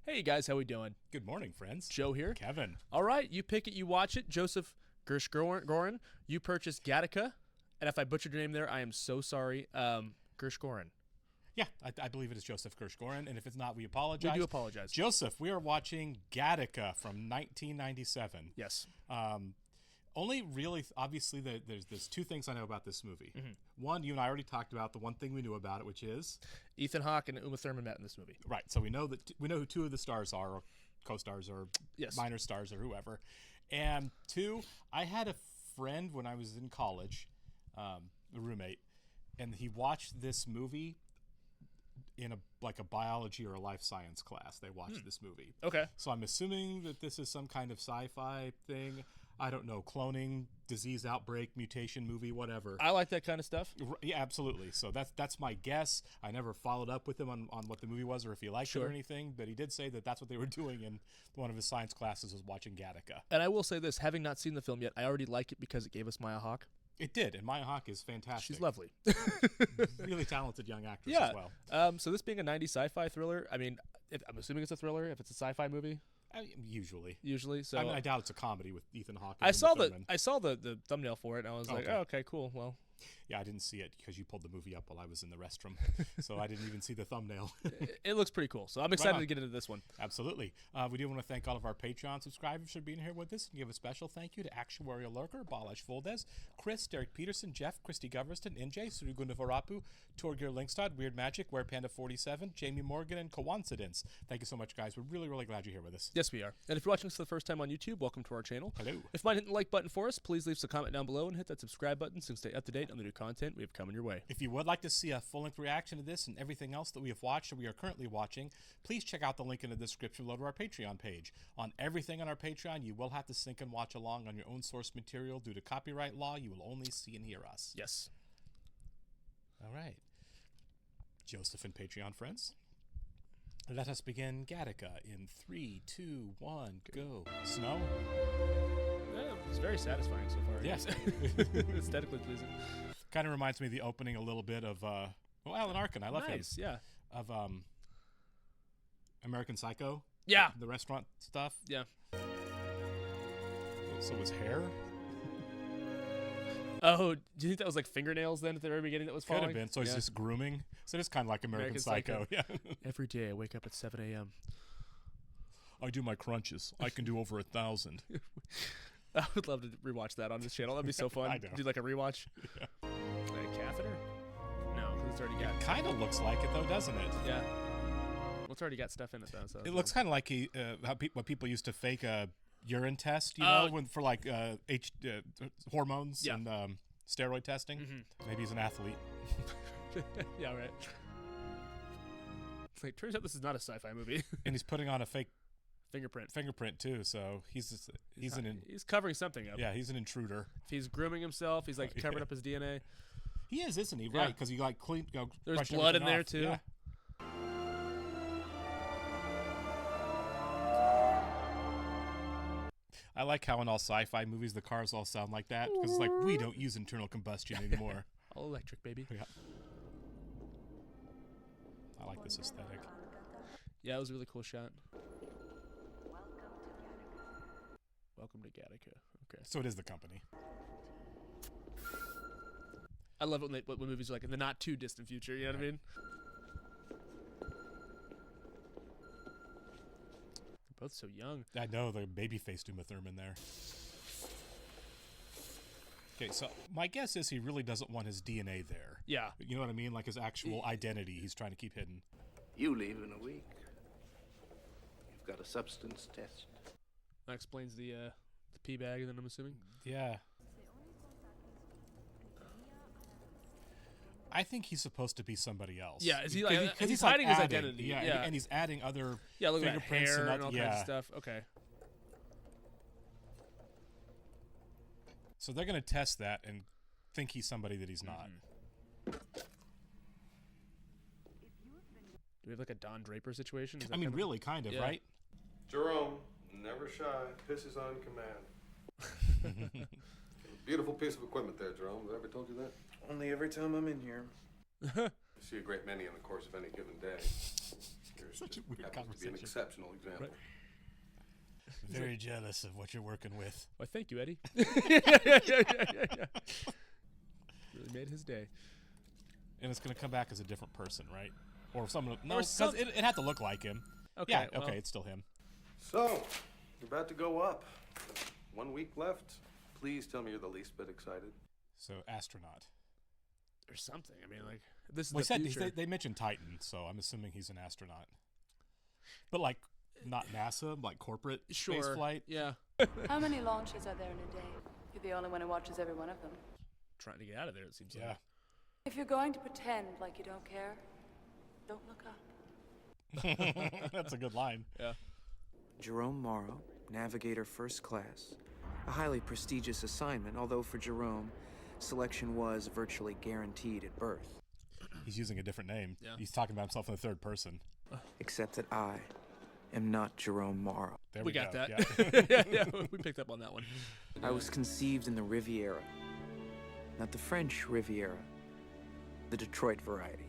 Hey guys, how we doing? Good morning, friends. Joe here. Kevin. All right, you pick it, you watch it. Joseph Gershgorin, you purchased Gattaca, and if I butchered your name there, I am so sorry. Gershgorin. Yeah, I believe it is Joseph Gershgorin, and if it's not, we apologize. We do apologize. Joseph, we are watching Gattaca from 1997. Yes. Only really, obviously, there's two things I know about this movie. One, you and I already talked about the one thing we knew about it, which is Ethan Hawke and Uma Thurman met in this movie. right. So we know who two of the stars are, or co-stars, or Yes. minor stars, or whoever. And two, I had a friend when I was in college, a roommate, and he watched this movie in a biology or a life science class. They watched this movie. Okay. So I'm assuming that this is some kind of sci-fi thing. I don't know, cloning, disease outbreak, mutation movie, whatever. I like that kind of stuff. Yeah, absolutely. So that's my guess. I never followed up with him on what the movie was or if he liked it or anything, but he did say that that's what they were doing in one of his science classes, was watching Gattaca. And I will say this, having not seen the film yet, I already like it because it gave us Maya Hawke. It did, and Maya Hawke is fantastic. She's lovely. Really talented young actress Yeah. as well. So this being a 90s sci-fi thriller, I mean, I'm assuming it's a thriller if it's a sci-fi movie. Usually. So I doubt it's a comedy with Ethan Hawke. And I saw Uma Thurman. I saw the thumbnail for it, and I was like, Okay. oh, okay, cool. Well, Yeah, I didn't see it because you pulled the movie up while I was in the restroom, so I didn't even see the thumbnail. it looks pretty cool. So I'm excited on. to get into this one. Absolutely. We do want to thank all of our Patreon subscribers for being here with us, and give a special thank you to Actuarial Lurker, Balash Foldes, Chris, Derek Peterson, Jeff, Christy Goverston, NJ, Surugunda Varapu, Torgir Linkstad, Weird Magic, Where Panda 47, Jamie Morgan, and Coincidence. Thank you so much, guys. We're really, really glad you're here with us. Yes, we are. And if you're watching this for the first time on YouTube, welcome to our channel. Hello. If you mind hitting the like button for us, please leave us a comment down below and hit that subscribe button so you can stay up to date on the new content we have coming your way. If you would like to see a full-length reaction to this and everything else that we have watched or we are currently watching, please check out the link in the description below to our Patreon page. On everything on our Patreon, you will have to sync and watch along on your own source material. Due to copyright law, you will only see and hear us. Yes. All right. Joseph and Patreon friends, let us begin Gattaca in 3, 2, 1, go. Snow? Yeah, it's very satisfying so far. Yes. Aesthetically pleasing. Kind of reminds me of the opening a little bit of, Alan Arkin. I love him. Nice, yeah. Of American Psycho. Yeah. The restaurant stuff. Yeah. So was hair? Oh, do you think that was like fingernails then at the very beginning that was falling? Could have been. So it's just grooming. So it's kind of like American Psycho. Yeah. Every day I wake up at 7 a.m. I do my crunches. I can do over 1,000. I would love to rewatch that on this channel. That'd be so fun. I know. Do like a rewatch. Yeah. A catheter? No, because it's already got. Kind of looks like it though, doesn't it? Yeah. Well, it's already got stuff in it though. So It looks kind of like what people used to fake a urine test, you know, for like hormones and steroid testing. Maybe he's an athlete. Yeah, right. It's like, turns out this is not a sci-fi movie. And he's putting on a fake fingerprint too, so he's covering something up. Yeah, he's an intruder. If he's grooming himself, he's like covering up his DNA. He is, isn't he? Yeah. Right, because he like clean. There's brush blood in everything there off. too. Yeah. I like how in all sci-fi movies the cars all sound like that because it's like we don't use internal combustion anymore. All electric, baby. Yeah. I like this aesthetic. Yeah, it was a really cool shot. Welcome to Gattaca. Okay. So it is the company. I love it when movies are like in the not too distant future. You know what I mean? They're both so young. I know, the baby-faced Uma Thurman there. Okay, so my guess is he really doesn't want his DNA there. Yeah. You know what I mean? Like his actual identity he's trying to keep hidden. You leave in a week. You've got a substance test. That explains the pee bag, then I'm assuming. Yeah. I think he's supposed to be somebody else. Yeah, is he like? Because he's like hiding his adding, identity. Yeah, and he's adding other look at that fingerprints hair and, and all kinds of stuff. Okay. So they're going to test that and think he's somebody that he's not. Do we have like a Don Draper situation? Is that I mean, kind of- really, kind of, Yeah. right? Jerome, never shy, pisses on command. Beautiful piece of equipment there, Jerome. Have I ever told you that? Only every time I'm in here. You see a great many in the course of any given day. Yours Such a just weird happens to be an conversation. exceptional example. Very jealous of what you're working with. Why, thank you, Eddie. Really made his day. And it's going to come back as a different person, right? Or someone. No, Or because some- it had to look like him. Okay. Yeah, well, okay, it's still him. So, you're about to go up. 1 week left. Please tell me you're the least bit excited. So, astronaut. Or something. I mean, like, this is Well, the future. they mentioned Titan, so I'm assuming he's an astronaut. But, like, not NASA, like corporate Sure. space flight. Yeah. How many launches are there in a day? You're the only one who watches every one of them. Trying to get out of there, it seems Yeah. like. If you're going to pretend like you don't care, don't look up. That's a good line. Yeah. Jerome Morrow, Navigator First Class. A highly prestigious assignment, although for Jerome, selection was virtually guaranteed at birth. He's using a different name. Yeah. He's talking about himself in the third person. Except that I am not Jerome Morrow. There We we got go. that. Yeah. yeah, we picked up on that one. I was conceived in the Riviera. Not the French Riviera, the Detroit variety.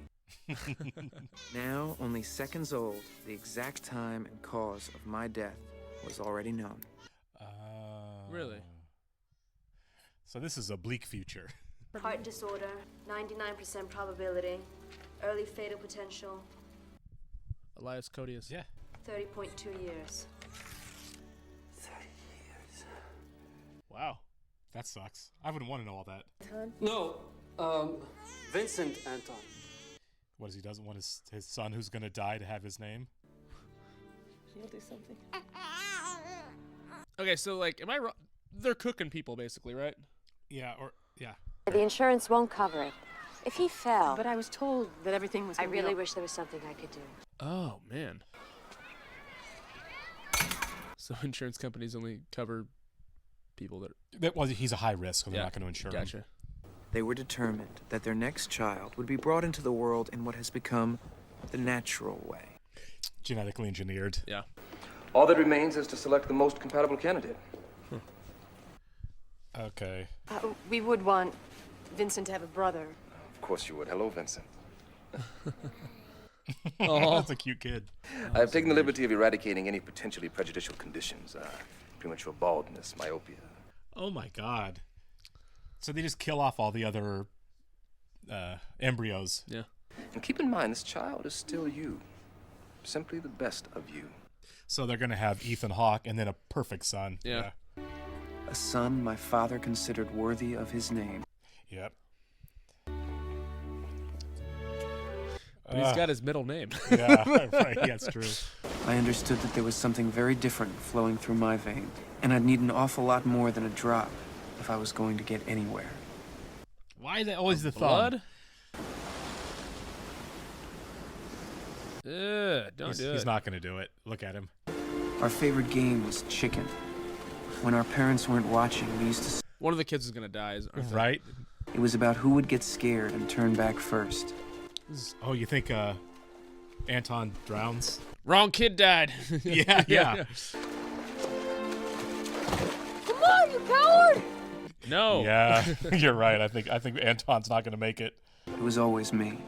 Now, only seconds old, the exact time and cause of my death was already known. Really? So this is a bleak future. Heart disorder, 99% probability. Early fatal potential, Elias Codius. Yeah. 30.2 years. Wow. That sucks. I wouldn't want to know all that. No, Vincent Anton. What is he doesn't want his son who's going to die to have his name? He'll do something. Okay, so, like, am I wrong? They're cooking people, basically, right? Yeah, or yeah. The insurance won't cover it. If he fell, But I was told that everything was I gonna be really all- wish there was something I could do. Oh, man. So insurance companies only cover people that Well, he's a high risk, so they're Yeah, not going to insure him. Gotcha. They were determined that their next child would be brought into the world in what has become the natural way. Genetically engineered. Yeah. All that remains is to select the most compatible candidate. Okay. We would want Vincent to have a brother. Of course you would. Hello, Vincent. That's a cute kid. I have taken the liberty of eradicating any potentially prejudicial conditions. Premature baldness, myopia. Oh my god. So they just kill off all the other embryos. Yeah. And keep in mind, this child is still you. Simply the best of you. So they're going to have Ethan Hawke and then a perfect son. Yeah. A son my father considered worthy of his name. Yep. But he's got his middle name. Yeah, right. Yeah, it's true. I understood that there was something very different flowing through my veins, and I'd need an awful lot more than a drop if I was going to get anywhere. Why is that always the thumb? Blood? Don't do it. He's not going to do it. Look at him. Our favorite game was chicken. When our parents weren't watching, we used to... One of the kids is going to die, aren't they? Right? It was about who would get scared and turn back first. Oh, you think Anton drowns? Wrong kid died. Yeah. Come on, you coward! No. Yeah, you're right. I think Anton's not going to make it. It was always me.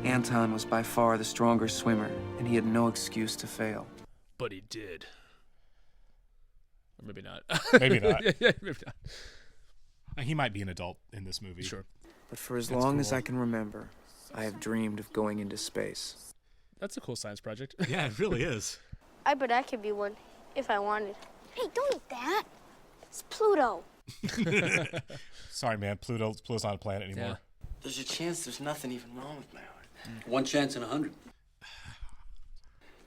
Anton was by far the stronger swimmer, and he had no excuse to fail. But he did. Or maybe not. Maybe not. yeah, maybe not. He might be an adult in this movie. Sure. But for as That's long as cool. I can remember, I have dreamed of going into space. That's a cool science project. Yeah, it really is. I bet I could be one if I wanted. Hey, don't eat that. It's Pluto. Sorry, man. Pluto's not a planet anymore. Yeah. There's a chance there's nothing even wrong with my heart. 1 chance in 100.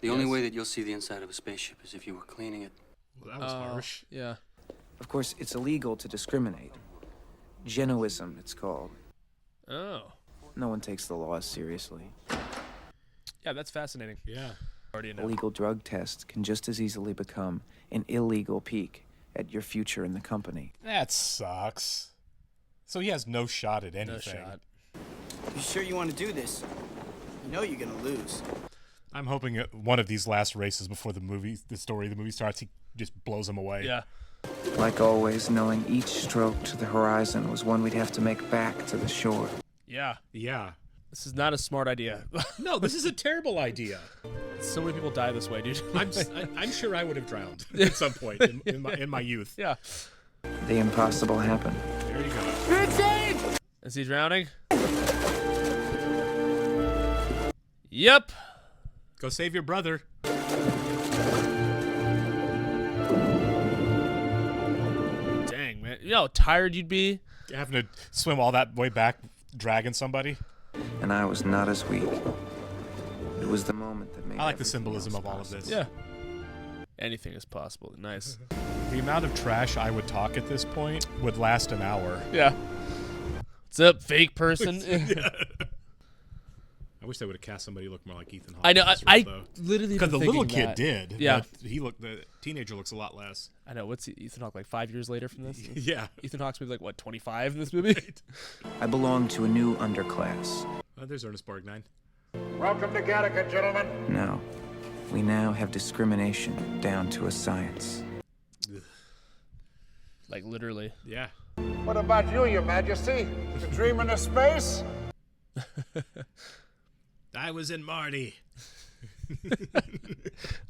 The only way that you'll see the inside of a spaceship is if you were cleaning it. Well, that was harsh. Yeah. Of course, it's illegal to discriminate. Genoism, it's called. Oh. No one takes the laws seriously. Yeah, that's fascinating. Yeah. Already A know. legal drug test can just as easily become an illegal peek at your future in the company. That sucks. So he has no shot at anything. No shot. You sure you want to do this? You know you're going to lose. I'm hoping at one of these last races before the movie starts, he just blows him away. Yeah. Like always, knowing each stroke to the horizon was one we'd have to make back to the shore. Yeah. Yeah. This is not a smart idea. No, this is a terrible idea. So many people die this way, dude. I'm sure I would have drowned at some point in my youth. Yeah. The impossible happened. There you go. Is he drowning? Yep. Go save your brother. Dang, man. You know how tired you'd be? Having to swim all that way back, dragging somebody. And I was not as weak. It was the moment that made I like the everything symbolism else of all of possible. this. Yeah. Anything is possible. Nice. The amount of trash I would talk at this point would last an hour. Yeah. What's up, fake person? Yeah. I wish they would have cast somebody who looked more like Ethan Hawke. I know. I though. literally because the been little thinking kid did. Yeah. But the teenager looks a lot less. I know. What's Ethan Hawke like 5 years later from this? Yeah. Ethan Hawke's maybe like what 25 in this movie. I belong to a new underclass. Oh, there's Ernest Borgnine. Welcome to Gattaca, gentlemen. No. We now have discrimination down to a science. Like literally. Yeah. What about you, Your Majesty? You dreaming of space? I was in Marty.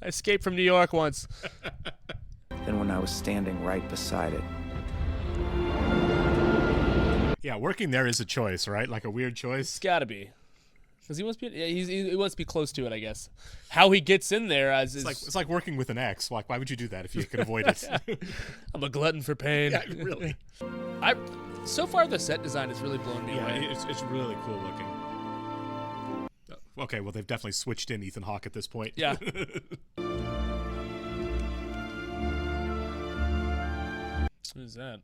I escaped from New York once. Then when I was standing right beside it. Yeah, working there is a choice, right? Like a weird choice. It's gotta be. Because he must be. Yeah, he wants to be close to it, I guess. How he gets in there as it's like working with an ex. Like, why would you do that if you could avoid it? Yeah. I'm a glutton for pain. Yeah, really. So far, the set design has really blown me away. It's really cool looking. Okay, well, they've definitely switched in Ethan Hawke at this point. Yeah. What is that?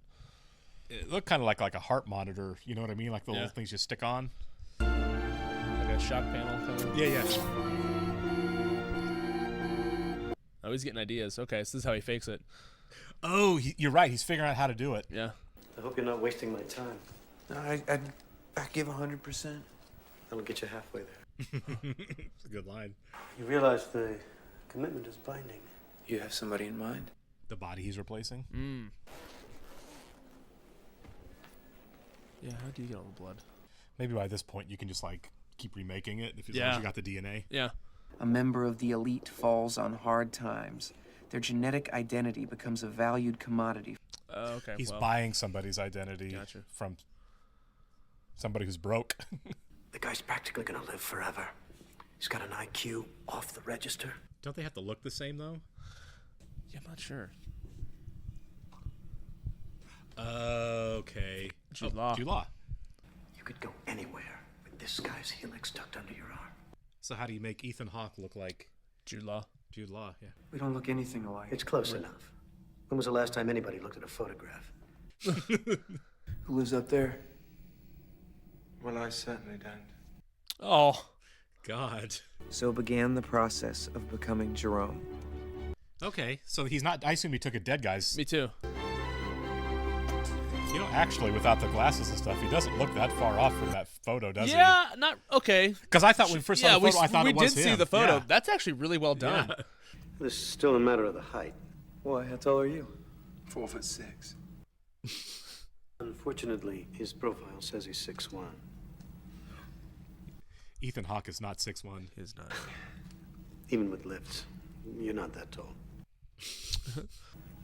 It looked kind of like a heart monitor. You know what I mean? Like the little things you stick on. Like a shock panel kind of. Yeah. Oh, he's getting ideas. Okay, so this is how he fakes it. Oh, you're right. He's figuring out how to do it. Yeah. I hope you're not wasting my time. No, I'd give 100%. That'll get you halfway there. It's a good line. You realize the commitment is binding. You have somebody in mind? The body he's replacing? Yeah, how do you get all the blood? Maybe by this point you can just like keep remaking it as long as you got the DNA. Yeah. A member of the elite falls on hard times. Their genetic identity becomes a valued commodity. Okay. He's buying somebody's identity from somebody who's broke. The guy's practically gonna live forever. He's got an IQ off the register. Don't they have to look the same though? Yeah, I'm not sure. Okay. Jude Law. You could go anywhere with this guy's helix tucked under your arm. So how do you make Ethan Hawke look like Jude Law? Jude Law, yeah. We don't look anything alike. It's close enough. When was the last time anybody looked at a photograph? Who lives up there? Well, I certainly don't. Oh. God. So began the process of becoming Jerome. Okay, so he's not. I assume he took a dead guy's. Me too. You know, actually, without the glasses and stuff, he doesn't look that far off from that photo, does he? Yeah, not okay. Because I thought when we first saw the photo, I thought it was him. We did see the photo. Yeah. That's actually really well done. Yeah. This is still a matter of the height. Why, how tall are you? 4'6". Unfortunately, his profile says he's 6'1". Ethan Hawke is not 6'1". He's not. Even with lifts, you're not that tall.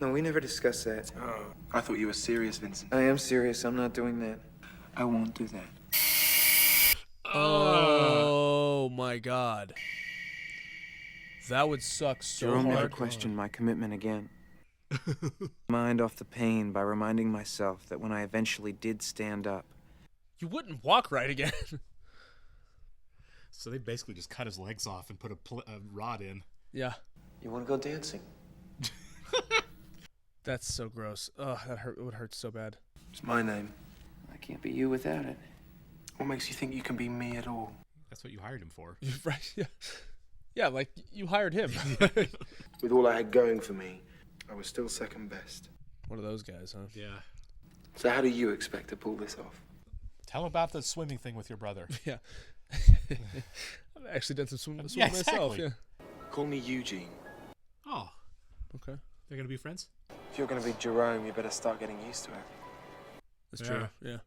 No, we never discussed that. Oh, I thought you were serious, Vincent. I am serious. I'm not doing that. I won't do that. Oh my God. That would suck so Jerome hard. never questioned my commitment again. Mind off the pain by reminding myself that when I eventually did stand up, You wouldn't walk right again. So they basically just cut his legs off and put a rod in. Yeah. You want to go dancing? That's so gross. Ugh, it would hurt so bad. It's my name. I can't be you without it. What makes you think you can be me at all? That's what you hired him for. Right, yeah. Yeah, like, you hired him. With all I had going for me, I was still second best. One of those guys, huh? Yeah. So how do you expect to pull this off? Tell him about the swimming thing with your brother. Yeah. I've actually done some swimming Yeah, myself. exactly. Yeah. Call me Eugene. Oh. Okay. They're going to be friends? If you're going to be Jerome, you better start getting used to it. That's true. Yeah.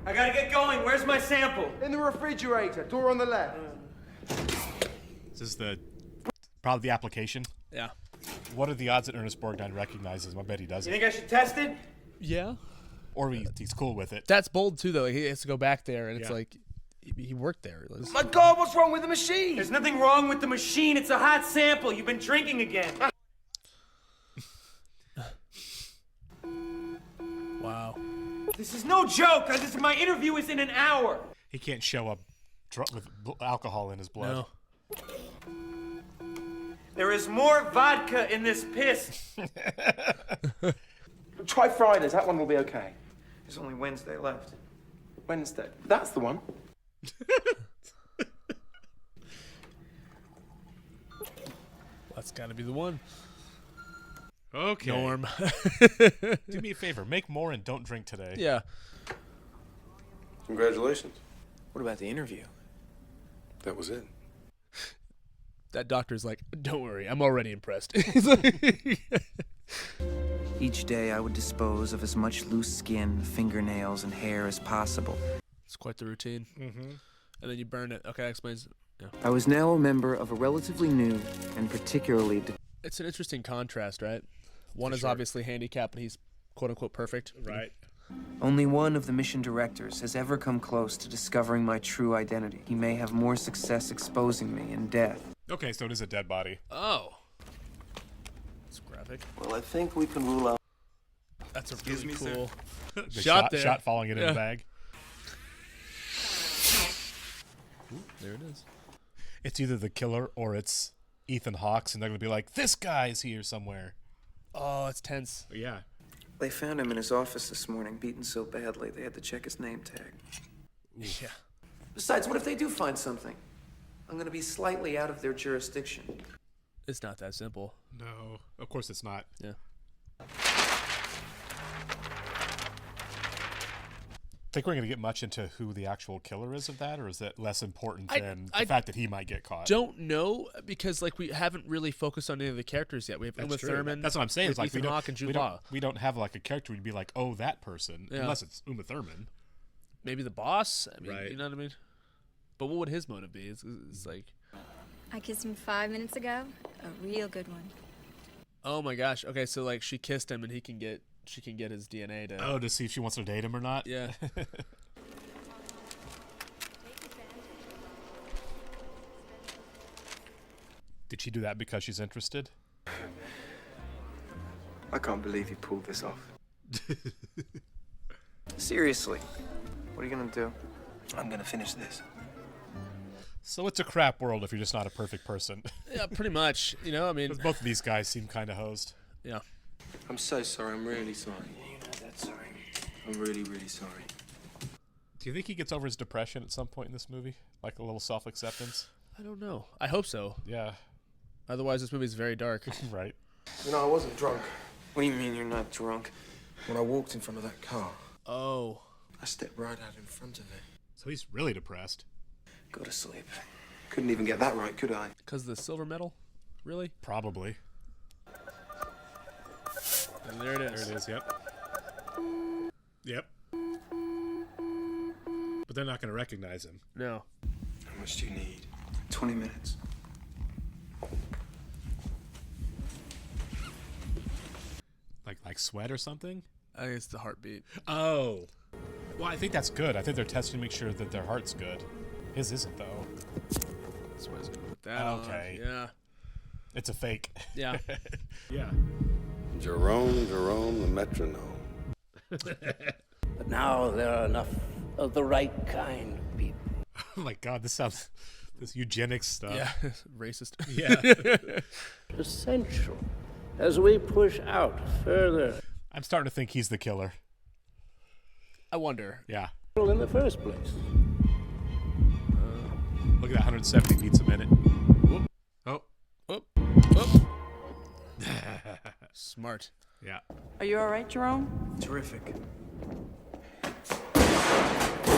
I gotta get going. Where's my sample? In the refrigerator, door on the left. This is probably the application. Yeah. What are the odds that Ernest Borgnine recognizes him? I bet he doesn't. You think I should test it? Yeah. Or he's cool with it. That's bold too, though. He has to go back there, and it's Yeah. like he worked there. My God, what's wrong with the machine? There's nothing wrong with the machine. It's a hot sample. You've been drinking again. Wow. This is no joke. My interview is in an hour. He can't show up with alcohol in his blood. No. There is more vodka in this piss. Try Fridays, that one will be okay. There's only Wednesday left. Wednesday. That's the one. That's got to be the one. Okay. Norm. Do me a favor. Make more and don't drink today. Yeah. Congratulations. What about the interview? That was it. That doctor's like, don't worry, I'm already impressed. He's like Each day I would dispose of as much loose skin, fingernails, and hair as possible. It's quite the routine. Mm-hmm. And then you burn it. Okay, that explains. Yeah. I was now a member of a relatively new and particularly... It's an interesting contrast, right? One is obviously handicapped, and he's quote-unquote perfect. Right. Only one of the mission directors has ever come close to discovering my true identity. He may have more success exposing me in death. Okay, so it is a dead body. Oh. It's graphic. Well, I think we can rule out. That's a really cool The shot there. Shot falling into the bag. Ooh, there it is. It's either the killer or it's Ethan Hawke's, and they're going to be like, this guy's here somewhere. Oh, it's tense. Yeah. They found him in his office this morning, beaten so badly they had to check his name tag. Yeah. Besides, what if they do find something? I'm going to be slightly out of their jurisdiction. It's not that simple. No, of course it's not. Yeah. Think we're going to get much into who the actual killer is of that, or is that less important than the fact that he might get caught? Don't know, because like we haven't really focused on any of the characters yet. We have Uma Thurman. That's what I'm saying. It's like Ethan Hawke and Jude Law. we don't have like a character we'd be like, oh, that person, unless it's Uma Thurman. Maybe the boss. I mean, Right. You know what I mean? But what would his motive be? It's like, I kissed him 5 minutes ago. A real good one. oh my gosh. Okay, so like she kissed him, and she can get his DNA to. Oh, to see if she wants to date him or not. Yeah. Did she do that because she's interested? I can't believe you pulled this off. Seriously, what are you going to do? I'm going to finish this. So it's a crap world if you're just not a perfect person. Yeah, pretty much. You know, I mean, 'Cause both of these guys seem kind of hosed. Yeah. I'm so sorry. I'm really sorry. You're not that sorry. I'm really, really sorry. Do you think he gets over his depression at some point in this movie? Like a little self-acceptance? I don't know. I hope so. Yeah. Otherwise, this movie's very dark. Right. You know, I wasn't drunk. What do you mean you're not drunk? When I walked in front of that car, Oh. I stepped right out in front of it. So he's really depressed. Go to sleep. Couldn't even get that right, could I? Because the silver medal? Really? Probably. And there it is. There it is, yep. Yep. But they're not going to recognize him. No. How much do you need? 20 minutes. Like sweat or something? I think it's the heartbeat. Oh. Well, I think that's good. I think they're testing to make sure that their heart's good. His isn't, though. That's why I was going to put that on. Okay. Yeah. It's a fake. Yeah. Yeah. Jerome, the metronome. But now there are enough of the right kind of people. Oh my God, this eugenics stuff. Yeah. Racist. Yeah. Essential as we push out further. I'm starting to think he's the killer. I wonder. Yeah. In the first place. Look at that 170 beats a minute. Whoop. Oh. Whoop. Whoop. Smart. Yeah. Are you all right, Jerome? Terrific.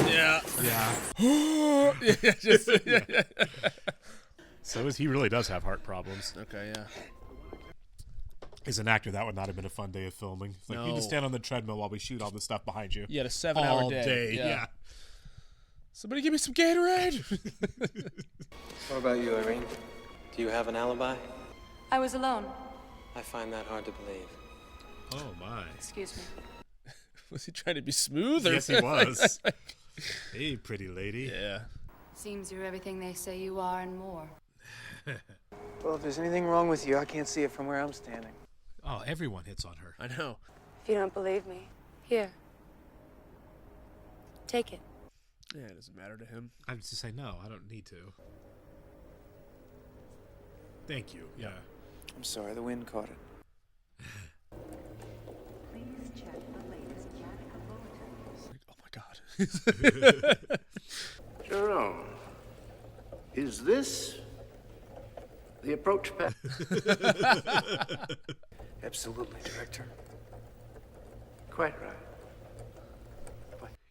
Yeah. Yeah. Yeah, just, So he really does have heart problems. Okay, yeah. As an actor, that would not have been a fun day of filming. It's like, you No. can stand on the treadmill while we shoot all this stuff behind you. You had a 7-hour all day. Yeah. Somebody give me some Gatorade. What about you, Irene? Do you have an alibi? I was alone. I find that hard to believe. Oh, my. Excuse me. Was he trying to be smooth? Or Yes, he was. Hey, pretty lady. Yeah. Seems you're everything they say you are and more. Well, if there's anything wrong with you, I can't see it from where I'm standing. Oh, everyone hits on her. I know. If you don't believe me, here. Take it. Yeah, it doesn't matter to him. I would just say, no, I don't need to. Thank you. Yeah. I'm sorry, the wind caught it. Please check the latest Gattaca bulletin. Oh my God. Jerome, is this the approach path? Absolutely, Director. Quite right.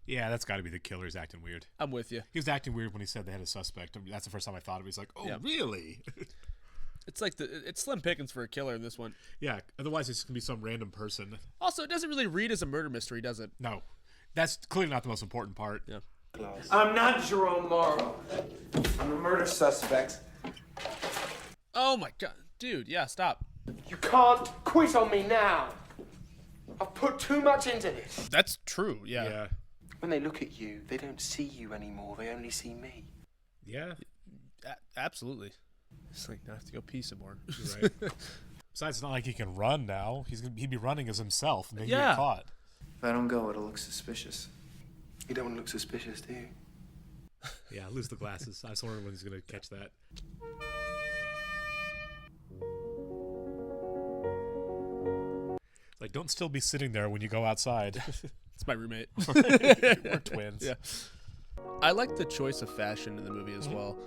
Yeah, that's got to be the killer. He's acting weird. I'm with you. He was acting weird when he said they had a suspect. I mean, that's the first time I thought of it. He's like, oh, Yeah. really? It's like it's slim pickings for a killer in this one. Yeah, otherwise it's going to be some random person. Also, it doesn't really read as a murder mystery, does it? No. That's clearly not the most important part. Yeah. I'm not Jerome Morrow. I'm a murder suspect. Oh my God. Dude, yeah, stop. You can't quit on me now. I've put too much into this. That's true, yeah. Yeah. When they look at you, they don't see you anymore. They only see me. Yeah. Absolutely. It's like, now I have to go pee some more. Right. Besides, it's not like he can run now. He'd be running as himself, and then he'd Yeah. get caught. If I don't go, it'll look suspicious. You don't want to look suspicious, do you? Yeah, lose the glasses. I was wondering when he's going to catch that. Like, don't still be sitting there when you go outside. It's my roommate. We're twins. Yeah. I like the choice of fashion in the movie as well.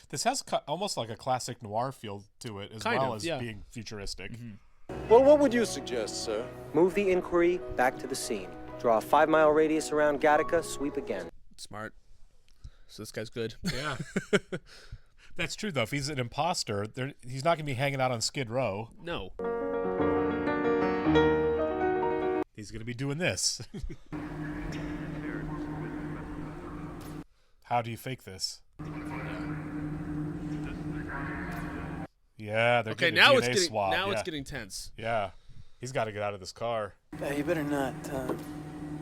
This has almost like a classic noir feel to it, as Kind well of, as yeah. being futuristic. Well, what would you suggest, sir? Move the inquiry back to the scene. Draw a 5-mile radius around Gattaca, sweep again. Smart. So this guy's good. Yeah. That's true, though. If he's an imposter, he's not going to be hanging out on Skid Row. No. He's going to be doing this. How do you fake this? Yeah, they're Okay, getting now a it's DNA getting swab. now Yeah. it's getting tense. Yeah. He's got to get out of this car. Yeah, you better not. I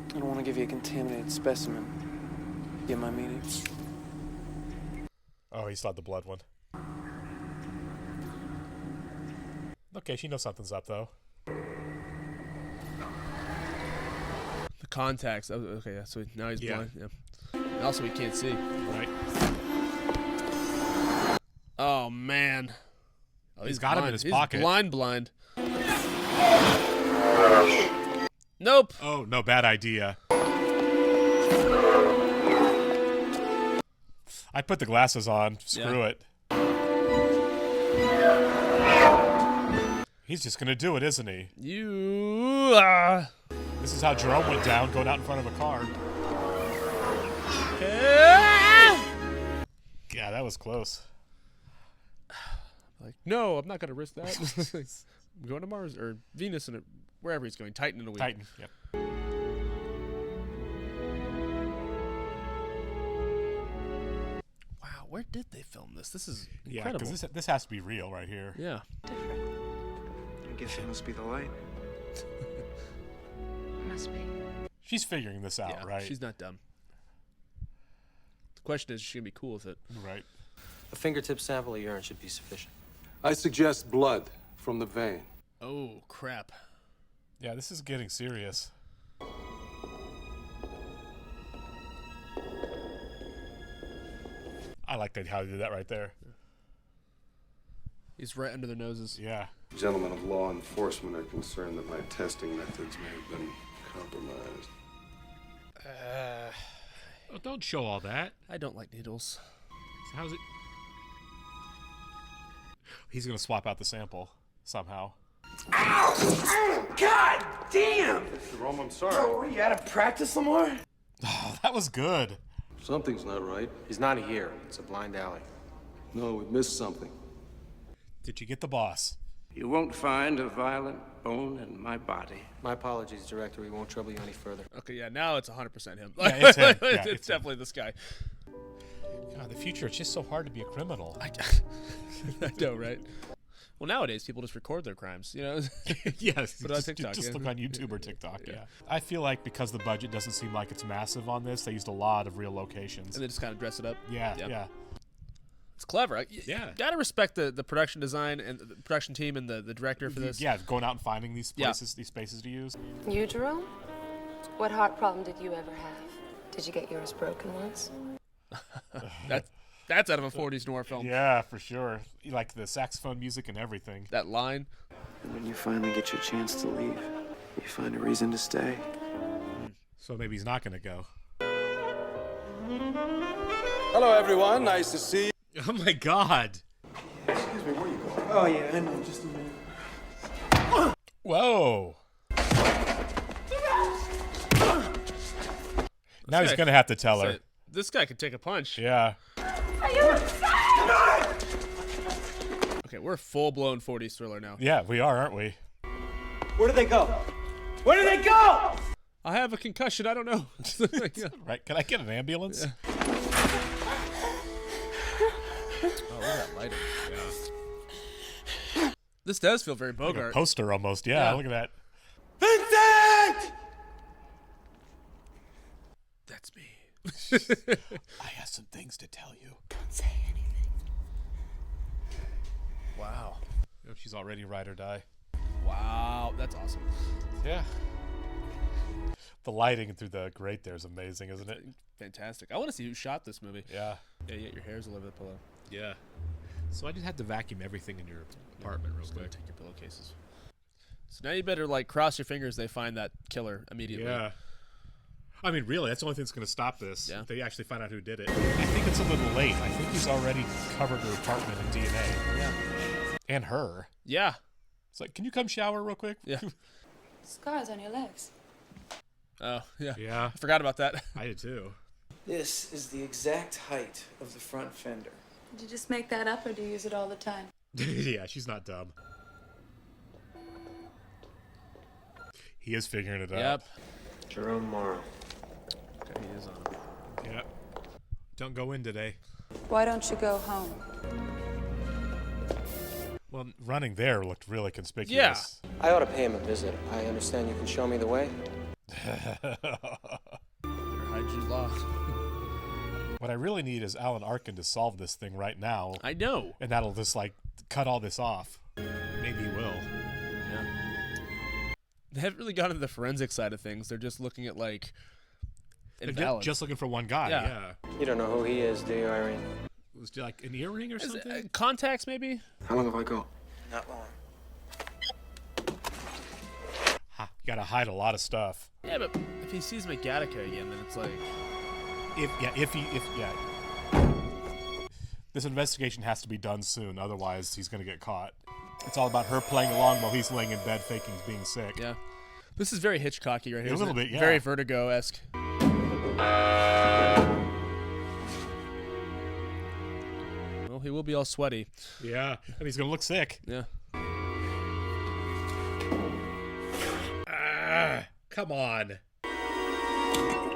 don't want to give you a contaminated specimen. Get my meaning? Oh, he still had the blood one. Okay, she knows something's up, though. The contacts. Oh, okay, yeah, so now he's Yeah. blind. Yeah. And also, he can't see. Right. Oh man. Oh, He's got him in blind. his He's pocket. Blind. Nope. Oh, no, bad idea. I'd put the glasses on. Screw it. He's just going to do it, isn't he? This is how Jerome went down, going out in front of a car. Yeah, that was close. Like, no, I'm not going to risk that. I'm going to Mars or Venus and wherever he's going. Titan in a week. Titan, yep. Wow, where did they film this? This is Yeah, incredible. because this has to be real right here. Yeah. I guess it must be the light. Must be. She's figuring this out, Yeah, right? she's not dumb. The question is she going to be cool with it? Right. A fingertip sample of urine should be sufficient. I suggest blood from the vein. Oh, crap. Yeah, this is getting serious. I like that how they did that right there. He's right under their noses. Yeah. Gentlemen of law enforcement are concerned that my testing methods may have been compromised. Oh, don't show all that. I don't like needles. So how's it? He's gonna swap out the sample somehow. Ow! God damn! Jerome, I'm sorry. Bro, were you out of practice some more? Oh, that was good. Something's not right. He's not here. It's a blind alley. No, we missed something. Did you get the boss? You won't find a violent bone in my body. My apologies, Director. We won't trouble you any further. Okay, yeah, now it's 100% him. Yeah, it's him. Yeah, it's it's him. definitely this guy. God, the future, it's just so hard to be a criminal. I know, right? Well, nowadays, people just record their crimes, you know? Yes. Put it on TikTok. Just yeah. look on YouTube or TikTok, yeah. I feel like because the budget doesn't seem like it's massive on this, they used a lot of real locations. And they just kind of dress it up. Yeah, Yep. yeah. It's clever. Yeah. Gotta respect the production design and the production team and the director for this. Yeah, going out and finding these places, these spaces to use. You, Jerome? What heart problem did you ever have? Did you get yours broken once? That's out of a 40s noir film. Yeah, for sure. Like the saxophone music and everything. That line. And when you finally get your chance to leave, you find a reason to stay. So maybe he's not going to go. Hello, everyone. Nice to see you. Oh, my God. Excuse me, where you going? Oh, yeah, I know. Just a minute. Whoa. Now he's going to have to tell her. This guy could take a punch. Yeah. Okay, we're a full-blown 40s thriller now. Yeah, we are, aren't we? Where did they go? Where did they go? I have a concussion. I don't know. Right? Can I get an ambulance? Yeah. Oh, look at that lighting. Yeah. This does feel very Bogart. Like a poster almost. Yeah, look at that. Vincent! That's me. I have some things to tell you. Don't say anything. Wow. She's already ride or die. Wow, that's awesome. Yeah. The lighting through the grate there is amazing, isn't it? Fantastic. I want to see who shot this movie. Yeah. Yeah, your hair's all over the pillow. Yeah. So I just had to vacuum everything in your apartment real quick. Take your pillowcases. So now you better cross your fingers they find that killer immediately. Yeah. I mean, really, that's the only thing that's going to stop this. Yeah. If they actually find out who did it. I think it's a little late. I think he's already covered her apartment in DNA. Yeah. And her. Yeah. It's like, can you come shower real quick? Yeah. Scars on your legs. Oh, yeah. Yeah. I forgot about that. I did too. This is the exact height of the front fender. Did you just make that up or do you use it all the time? Yeah, she's not dumb. He is figuring it out. Yep. Jerome Morrow. Okay, he is on. Yep. Don't go in today. Why don't you go home? Well, running there looked really conspicuous. Yeah. I ought to pay him a visit. I understand you can show me the way. Hide law. What I really need is Alan Arkin to solve this thing right now. I know. And that'll just cut all this off. Maybe he will. Yeah. They haven't really gone into the forensic side of things. They're just looking at They're just looking for one guy. Yeah. You don't know who he is, do you, Irene? Was it like an earring or something? Contacts, maybe? How long have I got? Not long. You gotta hide a lot of stuff. Yeah, but if he sees him at Gattaca again, then it's like... This investigation has to be done soon, otherwise he's gonna get caught. It's all about her playing along while he's laying in bed faking being sick. Yeah. This is very Hitchcocky right here. A little bit, yeah. Very Vertigo-esque. Well, he will be all sweaty. Yeah, and he's gonna look sick. Yeah. Come on.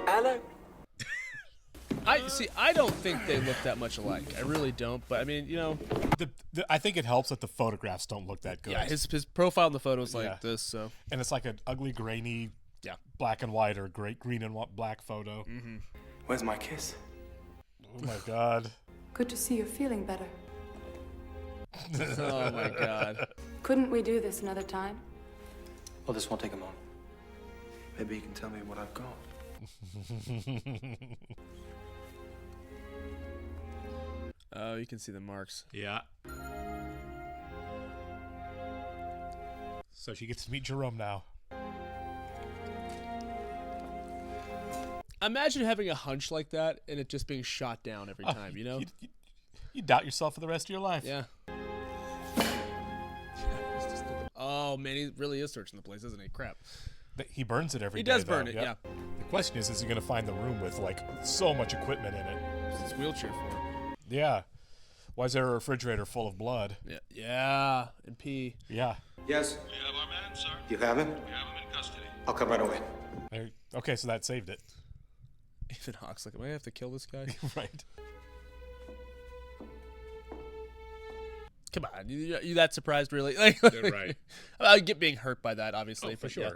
Anna? I don't think they look that much alike. I really don't. But I mean, I think it helps that the photographs don't look that good. Yeah, his profile in the photo is like this. So, and it's like an ugly, grainy, black and white or green and black photo. Mm-hmm. Where's my kiss? Oh my God. Good to see you're feeling better. Oh my God. Couldn't we do this another time? Well, this won't take a moment. Maybe you can tell me what I've got. Oh, you can see the marks. Yeah. So she gets to meet Jerome now. Imagine having a hunch like that and it just being shot down every time, you know? You doubt yourself for the rest of your life. Yeah. Oh, man, he really is searching the place, isn't he? Crap. He burns it every day. He does burn it, yeah. The question is he going to find the room with, so much equipment in it? What's his wheelchair for? Yeah. Why is there a refrigerator full of blood? Yeah, and pee. Yeah. Yes? We have our man, sir. You have him? We have him in custody. I'll come right away. Okay, so that saved it. Ethan Hawke's like, am I gonna have to kill this guy? Right. Come on, you that surprised really? Like, Right. I get being hurt by that, obviously, For but sure. yeah.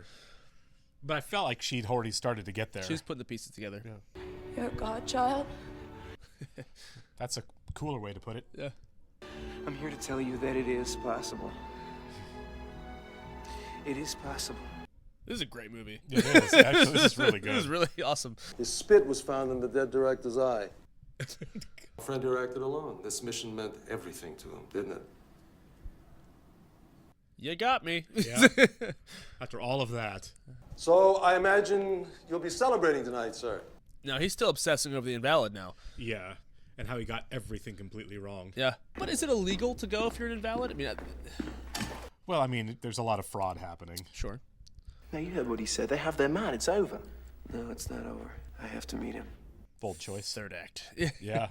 But I felt like she'd already started to get there. She's putting the pieces together. Yeah. You're a godchild. That's a cooler way to put it. Yeah. I'm here to tell you that it is possible. It is possible. This is a great movie. It is. Actually, this is really good. This is really awesome. His spit was found in the dead director's eye. A friend who acted alone. This mission meant everything to him, didn't it? You got me. Yeah. After all of that. So I imagine you'll be celebrating tonight, sir. No, he's still obsessing over the invalid now. Yeah. And how he got everything completely wrong. Yeah. But is it illegal to go if you're an invalid? I mean, Well, I mean, there's a lot of fraud happening. Sure. Now, you heard what he said. They have their man. It's over. No, it's not over. I have to meet him. Bold choice. Third act. Yeah.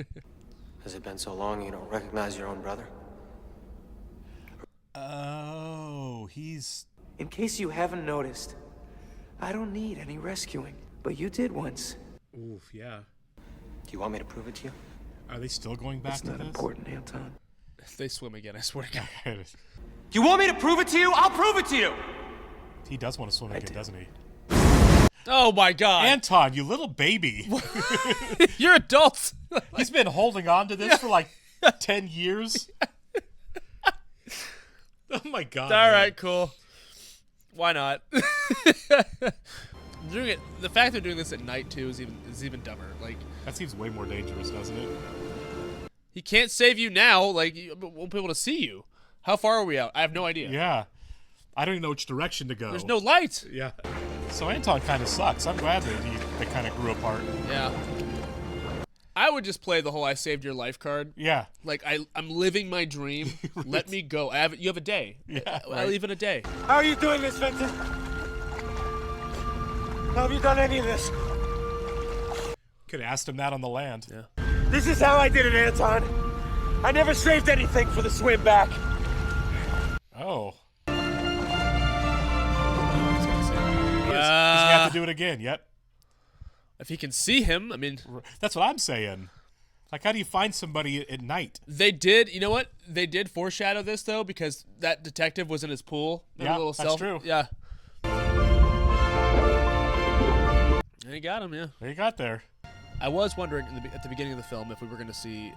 Has it been so long you don't recognize your own brother? Oh, he's... In case you haven't noticed, I don't need any rescuing. But you did once. Oof, yeah. Do you want me to prove it to you? Are they still going back It's to not this? important, Anton. If they swim again, I swear to God. You want me to prove it to you? I'll prove it to you! He does want to swim again, doesn't he? Oh my God. Anton, you little baby. You're adults. He's been holding on to this for like 10 years. Oh my God. All right, cool. Why not? Doing it. The fact they're doing this at night too is even dumber. Like, that seems way more dangerous, doesn't it? He can't save you now. Like, you won't be able to see you. How far are we out? I have no idea. Yeah. I don't even know which direction to go. There's no light. Yeah. So Anton kind of sucks. I'm glad that they kind of grew apart. Yeah. I would just play the whole "I saved your life" card. Yeah. Like I'm living my dream. Let me go. You have a day. Yeah. I'll leave in a day. How are you doing this, Vincent? How have you done any of this? Could have asked him that on the land. Yeah. This is how I did it, Anton. I never saved anything for the swim back. Oh. He's gonna have to do it again. Yep. If he can see him, I mean, that's what I'm saying. Like, how do you find somebody at night? They did. You know what? They did foreshadow this though, because that detective was in his pool. Yeah, that's true. Yeah. And he got him. Yeah. He got there. I was wondering at the beginning of the film if we were going to see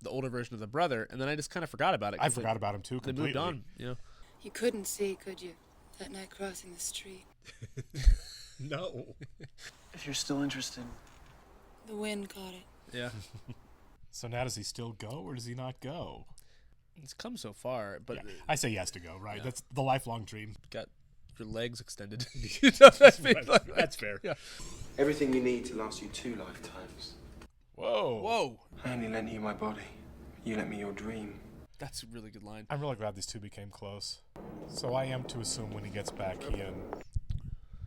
the older version of the brother, and then I just kind of forgot about it. I forgot about him too. They Completely. moved on. You know. You couldn't see, could you? That night crossing the street. No. If you're still interested. The wind caught it. Yeah. So now does he still go or does he not go? It's come so far, but yeah. I say yes to go. Right. Yeah. That's the lifelong dream. Got your legs extended. That's fair. Yeah. Everything you need to last you 2 lifetimes. Whoa. Whoa. I only lent you my body. You lent me your dream. That's a really good line. I'm really glad these two became close. So I am to assume when he gets back, he and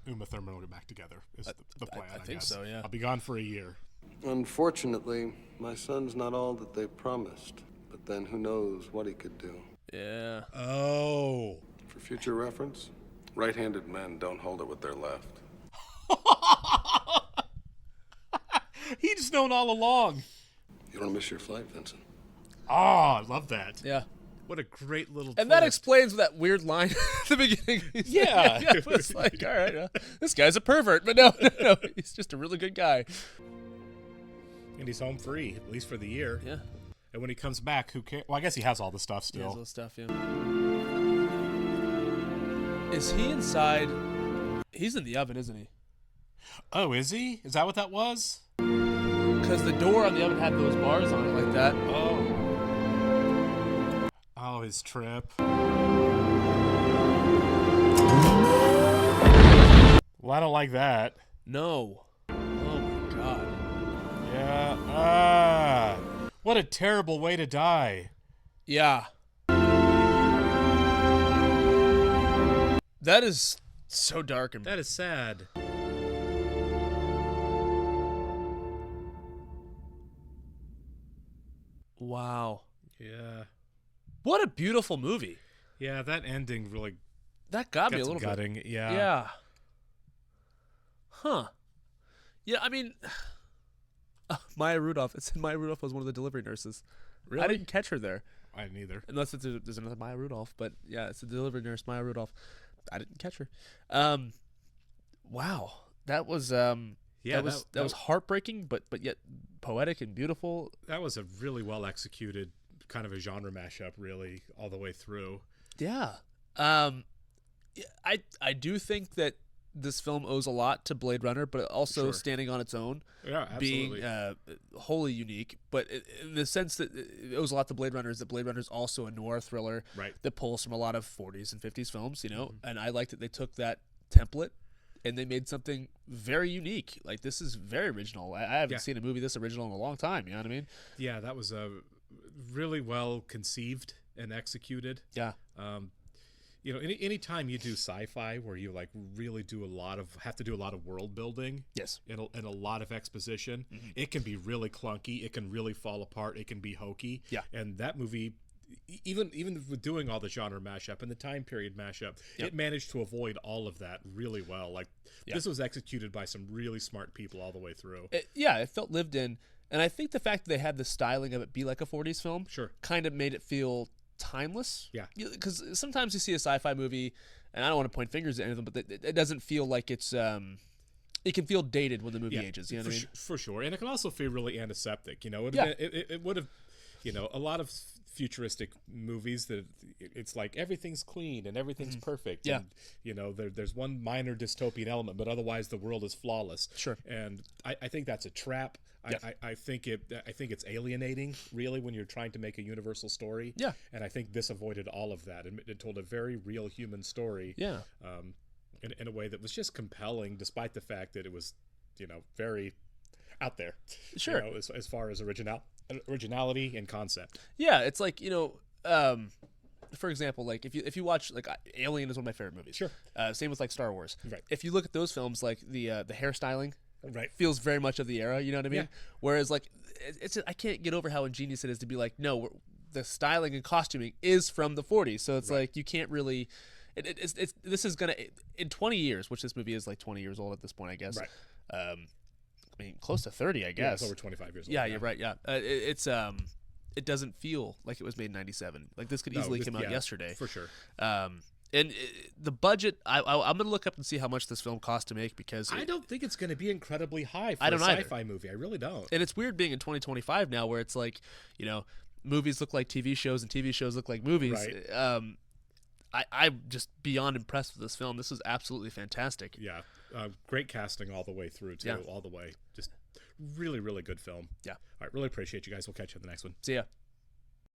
Uma Thurman will get back together. Is the plan, I think guess. so, yeah. I'll be gone for a year. Unfortunately, my son's not all that they promised. But then who knows what he could do. Yeah. Oh. For future reference, right-handed men don't hold it with their left. He's known all along. You don't miss your flight, Vincent. Oh, I love that. Yeah. What a great little And that explains that weird line at the beginning. Yeah. It was like, all right, this guy's a pervert. But no, he's just a really good guy. And he's home free, at least for the year. Yeah. And when he comes back, who cares? Well, I guess he has all the stuff still. He has all the stuff, yeah. Is he inside? He's in the oven, isn't he? Oh, is he? Is that what that was? Because the door on the oven had those bars on it like that. Oh. Oh, his trip. Well, I don't like that. No. Oh, my God. Yeah. What a terrible way to die. Yeah. That is so dark. And that is sad. Wow. Yeah. What a beautiful movie. Yeah, that ending really that got me a gets little gutting. bit. Yeah. Yeah. Huh. Yeah, I mean, Maya Rudolph. It said Maya Rudolph was one of the delivery nurses. Really? I didn't catch her there. I didn't either. Unless there's another Maya Rudolph, but yeah, it's the delivery nurse Maya Rudolph. I didn't catch her. Wow, that was that was heartbreaking, but yet poetic and beautiful. That was a really well executed kind of a genre mashup, really, all the way through. Yeah. I do think that this film owes a lot to Blade Runner, but also standing on its own, absolutely. being wholly unique. But in the sense that it owes a lot to Blade Runner is that Blade Runner is also a noir thriller that pulls from a lot of 40s and 50s films, you know. And I like that they took that template and they made something very unique. Like, this is very original. I haven't seen a movie this original in a long time. You know what I mean? Yeah, that was really well conceived and executed. Yeah. You know, any time you do sci-fi where you like really have to do a lot of world building, yes, and a lot of exposition, it can be really clunky. It can really fall apart. It can be hokey. Yeah, and that movie, even with doing all the genre mashup and the time period mashup, it managed to avoid all of that really well. Like this was executed by some really smart people all the way through. It felt lived in, and I think the fact that they had the styling of it be like a 40s film, kind of made it feel timeless. Yeah, because sometimes you see a sci-fi movie, and I don't want to point fingers at anything, but it doesn't feel like it's it can feel dated when the movie ages. You know what I mean? For sure, and it can also feel really antiseptic. You know, it would have, you know, a lot of futuristic movies that it's like everything's clean and everything's perfect. Yeah, and, you know, there's one minor dystopian element, but otherwise the world is flawless. Sure, and I think that's a trap. I think it's alienating, really, when you're trying to make a universal story. Yeah, and I think this avoided all of that, and it told a very real human story. Yeah, in a way that was just compelling, despite the fact that it was, you know, very out there. Sure, you know, as far as originality and concept. Yeah, it's like, you know, for example, like if you watch, like, Alien is one of my favorite movies. Sure. Same with like Star Wars. Right. If you look at those films, like the hairstyling. Right. Feels very much of the era, you know what I mean? Yeah. Whereas, like, I can't get over how ingenious it is to be like, no, the styling and costuming is from the 40s, so it's like you can't really. This is gonna, in 20 years, which this movie is like 20 years old at this point, I guess. Right. I mean, close to 30, I guess. Yeah, it's over 25 years old. Yeah, you're right. Yeah, it doesn't feel like it was made in '97. Like, this could easily come out yesterday. For sure. And the budget, I'm going to look up and see how much this film cost to make, because I don't think it's going to be incredibly high for a sci-fi movie. I really don't. And it's weird being in 2025 now, where it's like, you know, movies look like TV shows and TV shows look like movies. Right. I'm just beyond impressed with this film. This is absolutely fantastic. Yeah, great casting all the way through, too. All the way. Just really, really good film. Yeah. All right, really appreciate you guys. We'll catch you in the next one. See ya.